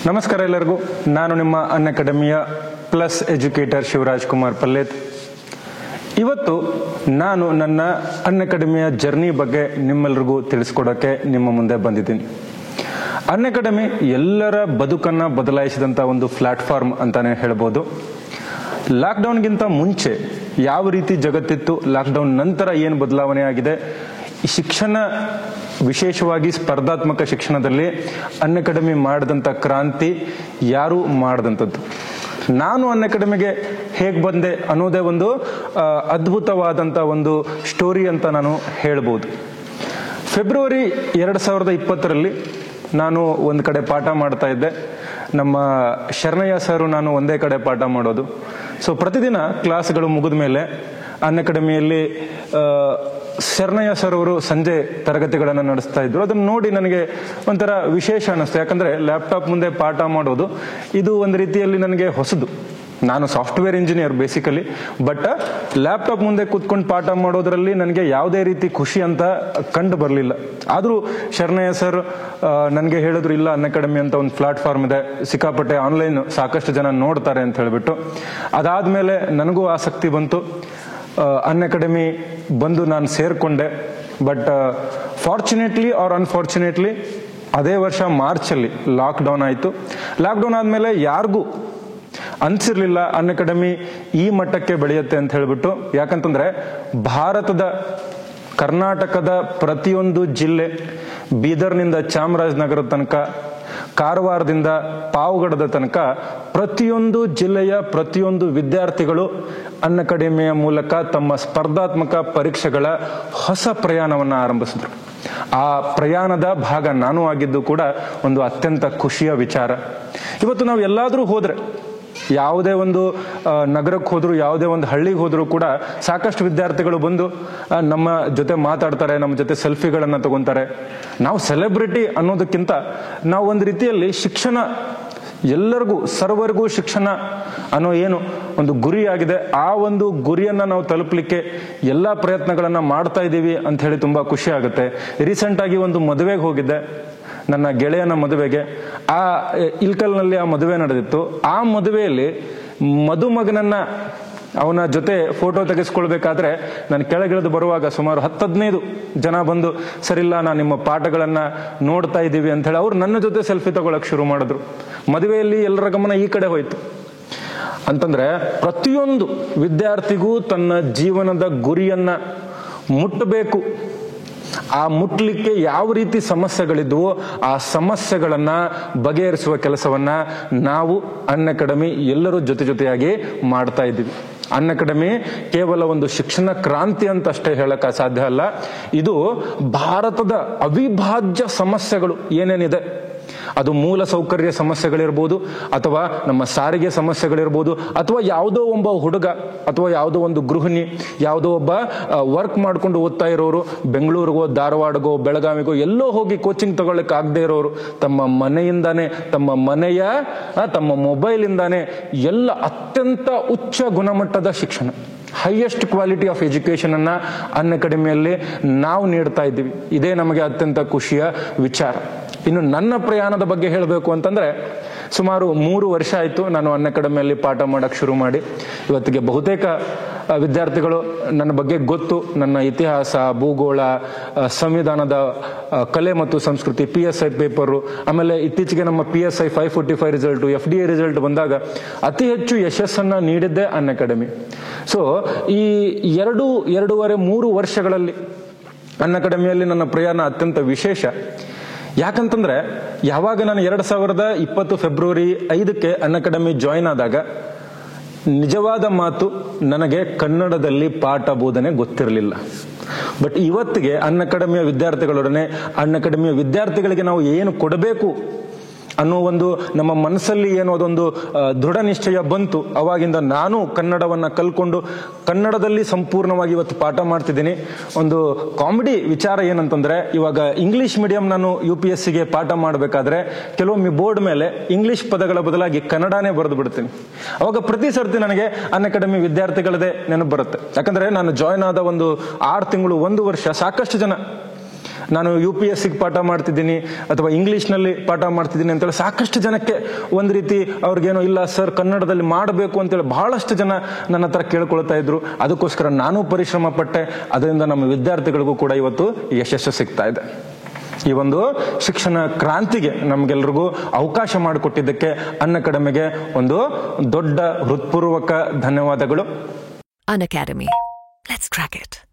ನಮಸ್ಕಾರ ಎಲ್ಲರಿಗೂ. ನಾನು ನಿಮ್ಮ ಅನ್ಅಕಾಡೆಮಿಯ ಪ್ಲಸ್ ಎಜುಕೇಟರ್ ಶಿವರಾಜ್ ಕುಮಾರ್ ಪಲ್ಲೇತ್. ಇವತ್ತು ನಾನು ನನ್ನ ಅನ್ಅಕಾಡೆಮಿಯ ಜರ್ನಿ ಬಗ್ಗೆ ನಿಮ್ಮೆಲ್ಲರಿಗೂ ತಿಳಿಸ್ಕೊಡೋಕ್ಕೆ ನಿಮ್ಮ ಮುಂದೆ ಬಂದಿದ್ದೀನಿ. ಅನ್ಅಕಾಡೆಮಿ ಎಲ್ಲರ ಬದುಕನ್ನು ಬದಲಾಯಿಸಿದಂಥ ಒಂದು ಪ್ಲಾಟ್ಫಾರ್ಮ್ ಅಂತಾನೆ ಹೇಳ್ಬೋದು. ಲಾಕ್ಡೌನ್ಗಿಂತ ಮುಂಚೆ ಯಾವ ರೀತಿ ಜಗತ್ತಿತ್ತು, ಲಾಕ್ಡೌನ್ ನಂತರ ಏನು ಬದಲಾವಣೆ ಆಗಿದೆ, ಈ ಶಿಕ್ಷಣ ವಿಶೇಷವಾಗಿ ಸ್ಪರ್ಧಾತ್ಮಕ ಶಿಕ್ಷಣದಲ್ಲಿ ಅನ್ಅಕಾಡೆಮಿ ಮಾಡಿದಂಥ ಕ್ರಾಂತಿ ಯಾರೂ ಮಾಡಿದಂಥದ್ದು. ನಾನು ಅನ್ಅಕಾಡೆಮಿಗೆ ಹೇಗೆ ಬಂದೆ ಅನ್ನೋದೇ ಒಂದು ಅದ್ಭುತವಾದಂಥ ಒಂದು ಸ್ಟೋರಿ ಅಂತ ನಾನು ಹೇಳ್ಬೋದು. ಫೆಬ್ರವರಿ 2020ರಲ್ಲಿ ನಾನು ಒಂದು ಕಡೆ ಪಾಠ ಮಾಡ್ತಾ ಇದ್ದೆ. ನಮ್ಮ ಶರಣಯ್ಯ ಸರು ನಾನು ಒಂದೇ ಕಡೆ ಪಾಠ ಮಾಡೋದು. ಸೊ ಪ್ರತಿದಿನ ಕ್ಲಾಸ್ಗಳು ಮುಗಿದ ಮೇಲೆ ಅನ್ಅಕಾಡೆಮಿಯಲ್ಲಿ ಶರಣಯ್ಯ ಸರ್ ಅವರು ಸಂಜೆ ತರಗತಿಗಳನ್ನು ನಡೆಸ್ತಾ ಇದ್ರು. ಅದನ್ನು ನೋಡಿ ನನಗೆ ಒಂಥರ ವಿಶೇಷ ಅನ್ನಿಸ್ತು. ಯಾಕಂದ್ರೆ ಲ್ಯಾಪ್ಟಾಪ್ ಮುಂದೆ ಪಾಠ ಮಾಡೋದು ಇದು ಒಂದು ರೀತಿಯಲ್ಲಿ ನನಗೆ ಹೊಸದು. ನಾನು software engineer basically, but laptop ಮುಂದೆ ಕೂತ್ಕೊಂಡು ಪಾಠ ಮಾಡೋದ್ರಲ್ಲಿ ನನಗೆ ಯಾವುದೇ ರೀತಿ ಖುಷಿ ಅಂತ ಕಂಡು ಬರಲಿಲ್ಲ. ಆದರೂ ಶರಣಯ್ಯ ಸರ್ ನನಗೆ ಹೇಳಿದ್ರು, ಇಲ್ಲ ಅನ್ಅಕಾಡೆಮಿ ಅಂತ ಒಂದು ಪ್ಲಾಟ್ಫಾರ್ಮ್ ಇದೆ, ಸಿಕ್ಕಾಪಟ್ಟೆ ಆನ್ಲೈನ್ ಸಾಕಷ್ಟು ಜನ ನೋಡ್ತಾರೆ ಅಂತ ಹೇಳಿಬಿಟ್ಟು. ಅದಾದ್ಮೇಲೆ ನನಗೂ ಆಸಕ್ತಿ ಬಂತು. ಅನ್ಅಕಾಡೆಮಿ ಬಂದು ನಾನು ಸೇರ್ಕೊಂಡೆ. ಬಟ್ ಫಾರ್ಚುನೇಟ್ಲಿ ಆರ್ ಅನ್ಫಾರ್ಚುನೇಟ್ಲಿ ಅದೇ ವರ್ಷ ಮಾರ್ಚಲ್ಲಿ ಲಾಕ್ಡೌನ್ ಆಯಿತು. ಲಾಕ್ಡೌನ್ ಆದಮೇಲೆ ಯಾರಿಗೂ ಅನ್ಸಿರ್ಲಿಲ್ಲ ಅನ್ಅಕಾಡೆಮಿ ಈ ಮಟ್ಟಕ್ಕೆ ಬೆಳೆಯುತ್ತೆ ಅಂತ ಹೇಳ್ಬಿಟ್ಟು. ಯಾಕಂತಂದ್ರೆ ಭಾರತದ ಕರ್ನಾಟಕದ ಪ್ರತಿಯೊಂದು ಜಿಲ್ಲೆ, ಬೀದರ್ನಿಂದ ಚಾಮರಾಜನಗರದ ತನಕ, ಕಾರವಾರದಿಂದ ಪಾವಗಡದ ತನಕ ಪ್ರತಿಯೊಂದು ಜಿಲ್ಲೆಯ ಪ್ರತಿಯೊಂದು ವಿದ್ಯಾರ್ಥಿಗಳು ಅನ್ಅಕಾಡೆಮಿಯ ಮೂಲಕ ತಮ್ಮ ಸ್ಪರ್ಧಾತ್ಮಕ ಪರೀಕ್ಷೆಗಳ ಹೊಸ ಪ್ರಯಾಣವನ್ನು ಆರಂಭಿಸಿದ್ರು. ಆ ಪ್ರಯಾಣದ ಭಾಗ ನಾನು ಆಗಿದ್ದು ಕೂಡ ಒಂದು ಅತ್ಯಂತ ಖುಷಿಯ ವಿಚಾರ. ಇವತ್ತು ನಾವು ಎಲ್ಲಾದರೂ ಹೋದ್ರೆ, ಯಾವುದೇ ಒಂದು ನಗರಕ್ಕೆ ಹೋದ್ರು, ಯಾವುದೇ ಒಂದು ಹಳ್ಳಿಗೆ ಹೋದ್ರು ಕೂಡ ಸಾಕಷ್ಟು ವಿದ್ಯಾರ್ಥಿಗಳು ಬಂದು ನಮ್ಮ ಜೊತೆ ಮಾತಾಡ್ತಾರೆ, ನಮ್ಮ ಜೊತೆ ಸೆಲ್ಫಿಗಳನ್ನು ತಗೊಂತಾರೆ. ನಾವು ಸೆಲೆಬ್ರಿಟಿ ಅನ್ನೋದಕ್ಕಿಂತ ನಾವು ಒಂದು ರೀತಿಯಲ್ಲಿ ಶಿಕ್ಷಣ, ಎಲ್ಲರಿಗೂ ಸರ್ವರಿಗೂ ಶಿಕ್ಷಣ ಅನ್ನೋ ಏನು ಒಂದು ಗುರಿ ಆಗಿದೆ, ಆ ಒಂದು ಗುರಿಯನ್ನ ನಾವು ತಲುಪಲಿಕ್ಕೆ ಎಲ್ಲಾ ಪ್ರಯತ್ನಗಳನ್ನ ಮಾಡ್ತಾ ಇದ್ದೀವಿ ಅಂತ ಹೇಳಿ ತುಂಬಾ ಖುಷಿ ಆಗುತ್ತೆ. ರೀಸೆಂಟ್ ಆಗಿ ಒಂದು ಮದುವೆಗೆ ಹೋಗಿದ್ದೆ, ನನ್ನ ಗೆಳೆಯನ ಮದುವೆಗೆ. ಆ ಇಲ್ಕಲ್ನಲ್ಲಿ ಆ ಮದುವೆ ನಡೆದಿತ್ತು. ಆ ಮದುವೆಯಲ್ಲಿ ಮದುಮಗನನ್ನ ಅವನ ಜೊತೆ ಫೋಟೋ ತೆಗೆಸ್ಕೊಳ್ಬೇಕಾದ್ರೆ ನಾನು ಕೆಳಗಿಳಿದು ಬರುವಾಗ ಸುಮಾರು 10-15 ಜನ ಬಂದು, ಸರಿಲ್ಲ ನಾನು ನಿಮ್ಮ ಪಾಠಗಳನ್ನ ನೋಡ್ತಾ ಇದ್ದೀವಿ ಅಂತ ಹೇಳಿ ಅವ್ರು ನನ್ನ ಜೊತೆ ಸೆಲ್ಫಿ ತಗೊಳಕ್ ಶುರು ಮಾಡಿದ್ರು. ಮದುವೆಯಲ್ಲಿ ಎಲ್ಲರ ಗಮನ ಈ ಕಡೆ ಹೋಯ್ತು. ಅಂತಂದ್ರೆ ಪ್ರತಿಯೊಂದು ವಿದ್ಯಾರ್ಥಿಗೂ ತನ್ನ ಜೀವನದ ಗುರಿಯನ್ನ ಮುಟ್ಟಬೇಕು. ಆ ಮುಟ್ಲಿಕ್ಕೆ ಯಾವ ರೀತಿ ಸಮಸ್ಯೆಗಳಿದ್ವೋ ಆ ಸಮಸ್ಯೆಗಳನ್ನ ಬಗೆಹರಿಸುವ ಕೆಲಸವನ್ನ ನಾವು ಅನ್ಅಕಾಡೆಮಿ ಎಲ್ಲರೂ ಜೊತೆಯಾಗಿ ಮಾಡ್ತಾ ಇದ್ದೀವಿ. ಅನ್ಅಕಾಡೆಮಿ ಕೇವಲ ಒಂದು ಶಿಕ್ಷಣ ಕ್ರಾಂತಿ ಅಂತ ಅಷ್ಟೇ ಹೇಳಕ್ ಸಾಧ್ಯ ಅಲ್ಲ. ಇದು ಭಾರತದ ಅವಿಭಾಜ್ಯ ಸಮಸ್ಯೆಗಳು ಏನೇನಿದೆ, ಅದು ಮೂಲ ಸೌಕರ್ಯ ಸಮಸ್ಯೆಗಳಿರ್ಬೋದು, ಅಥವಾ ನಮ್ಮ ಸಾರಿಗೆ ಸಮಸ್ಯೆಗಳಿರ್ಬೋದು, ಅಥವಾ ಯಾವುದೋ ಒಬ್ಬ ಹುಡುಗ ಅಥವಾ ಯಾವುದೋ ಒಂದು ಗೃಹಿಣಿ, ಯಾವುದೋ ಒಬ್ಬ ವರ್ಕ್ ಮಾಡ್ಕೊಂಡು ಓದ್ತಾ ಇರೋರು, ಬೆಂಗಳೂರಿಗೋ ಧಾರವಾಡಗೋ ಬೆಳಗಾವಿಗೋ ಎಲ್ಲೋ ಹೋಗಿ ಕೋಚಿಂಗ್ ತಗೊಳ್ಳಕ್ ಆಗದೆ ಇರೋರು, ತಮ್ಮ ಮನೆಯಿಂದಾನೆ, ತಮ್ಮ ಮನೆಯ ತಮ್ಮ ಮೊಬೈಲಿಂದಾನೆ ಎಲ್ಲ ಅತ್ಯಂತ ಉಚ್ಚ ಗುಣಮಟ್ಟದ ಶಿಕ್ಷಣ, ಹೈಯೆಸ್ಟ್ ಕ್ವಾಲಿಟಿ ಆಫ್ ಎಜುಕೇಶನ್ ಅನ್ನ ಅನ್ಅಕಾಡೆಮಿಯಲ್ಲಿ ನಾವು ನೀಡ್ತಾ ಇದ್ದೀವಿ. ಇದೇ ನಮಗೆ ಅತ್ಯಂತ ಖುಷಿಯ ವಿಚಾರ. ಇನ್ನು ನನ್ನ ಪ್ರಯಾಣದ ಬಗ್ಗೆ ಹೇಳಬೇಕು ಅಂತಂದ್ರೆ, ಸುಮಾರು 3 ವರ್ಷ ಆಯಿತು ನಾನು ಅನ್ಅಕಾಡೆಮಿಯಲ್ಲಿ ಪಾಠ ಮಾಡಕ್ ಶುರು ಮಾಡಿ. ಇವತ್ತಿಗೆ ಬಹುತೇಕ ವಿದ್ಯಾರ್ಥಿಗಳು ನನ್ನ ಬಗ್ಗೆ ಗೊತ್ತು. ನನ್ನ ಇತಿಹಾಸ, ಭೂಗೋಳ, ಸಂವಿಧಾನದ ಕಲೆ ಮತ್ತು ಸಂಸ್ಕೃತಿ, PSI ಪೇಪರು, ಆಮೇಲೆ ಇತ್ತೀಚೆಗೆ ನಮ್ಮ PSI 545 ರಿಸಲ್ಟು, FDA ರಿಸಲ್ಟ್ ಬಂದಾಗ ಅತಿ ಹೆಚ್ಚು ಯಶಸ್ಸನ್ನ ನೀಡಿದ್ದೆ ಅನ್ಅಕಾಡೆಮಿ. ಸೊ ಈ 2.5-3 ವರ್ಷಗಳಲ್ಲಿ ಅನ್ಅಕಾಡೆಮಿಯಲ್ಲಿ ನನ್ನ ಪ್ರಯಾಣ ಅತ್ಯಂತ ವಿಶೇಷ. ಯಾಕಂತಂದ್ರೆ ಯಾವಾಗ ನಾನು 2020 ಫೆಬ್ರವರಿ 5ಕ್ಕೆ ಅನ್ಅಕಾಡೆಮಿ ಜಾಯಿನ್ ಆದಾಗ ನಿಜವಾದ ಮಾತು, ನನಗೆ ಕನ್ನಡದಲ್ಲಿ ಪಾಠ ಬೋಧನೆ ಗೊತ್ತಿರಲಿಲ್ಲ. ಬಟ್ ಇವತ್ತಿಗೆ ಅನ್ಅಕಾಡೆಮಿಯ ವಿದ್ಯಾರ್ಥಿಗಳೊಡನೆ, ಅನ್ಅಕಾಡೆಮಿಯ ವಿದ್ಯಾರ್ಥಿಗಳಿಗೆ ನಾವು ಏನು ಕೊಡಬೇಕು ಅನ್ನೋ ಒಂದು ನಮ್ಮ ಮನಸ್ಸಲ್ಲಿ ಏನೋ ಅದೊಂದು ದೃಢ ನಿಶ್ಚಯ ಬಂತು. ಅವಾಗಿಂದ ನಾನು ಕನ್ನಡವನ್ನ ಕಲ್ಕೊಂಡು ಕನ್ನಡದಲ್ಲಿ ಸಂಪೂರ್ಣವಾಗಿ ಇವತ್ತು ಪಾಠ ಮಾಡ್ತಿದ್ದೀನಿ. ಒಂದು ಕಾಮಿಡಿ ವಿಚಾರ ಏನಂತಂದ್ರೆ, ಇವಾಗ ಇಂಗ್ಲಿಷ್ ಮೀಡಿಯಂ ನಾನು UPSCಗೆ ಪಾಠ ಮಾಡಬೇಕಾದ್ರೆ ಕೆಲವೊಮ್ಮೆ ಬೋರ್ಡ್ ಮೇಲೆ ಇಂಗ್ಲಿಷ್ ಪದಗಳ ಬದಲಾಗಿ ಕನ್ನಡನೇ ಬರೆದು ಬಿಡ್ತೀನಿ. ಅವಾಗ ಪ್ರತಿ ಸರ್ತಿ ನನಗೆ ಅನ್ಅಕಾಡೆಮಿ ವಿದ್ಯಾರ್ಥಿಗಳದೇ ನೆನಪು ಬರುತ್ತೆ. ಯಾಕಂದ್ರೆ ನಾನು ಜಾಯಿನ್ ಆದ ಒಂದು 6 ತಿಂಗಳು, 1 ವರ್ಷ ಸಾಕಷ್ಟು ಜನ ನಾನು UPSCಗೆ ಪಾಠ ಮಾಡ್ತಿದ್ದೀನಿ ಅಥವಾ ಇಂಗ್ಲೀಷ್ನಲ್ಲಿ ಪಾಠ ಮಾಡ್ತಿದ್ದೀನಿ ಅಂತೇಳಿ ಸಾಕಷ್ಟು ಜನಕ್ಕೆ ಒಂದು ರೀತಿ ಅವ್ರಿಗೇನೋ ಇಲ್ಲ ಸರ್ ಕನ್ನಡದಲ್ಲಿ ಮಾಡಬೇಕು ಅಂತೇಳಿ ಬಹಳಷ್ಟು ಜನ ನನ್ನ ಹತ್ರ ಕೇಳ್ಕೊಳ್ತಾ ಇದ್ರು. ಅದಕ್ಕೋಸ್ಕರ ನಾನು ಪರಿಶ್ರಮ ಪಟ್ಟೆ. ಅದರಿಂದ ನಮ್ಮ ವಿದ್ಯಾರ್ಥಿಗಳಿಗೂ ಕೂಡ ಇವತ್ತು ಯಶಸ್ಸು ಸಿಗ್ತಾ ಇದೆ. ಈ ಒಂದು ಶಿಕ್ಷಣ ಕ್ರಾಂತಿಗೆ ನಮ್ಗೆಲ್ರಿಗೂ ಅವಕಾಶ ಮಾಡಿಕೊಟ್ಟಿದ್ದಕ್ಕೆ ಅನ್ಅಕಾಡೆಮಿಗೆ ಒಂದು ದೊಡ್ಡ ಹೃತ್ಪೂರ್ವಕ ಧನ್ಯವಾದಗಳು. Unacademy. Let's crack it.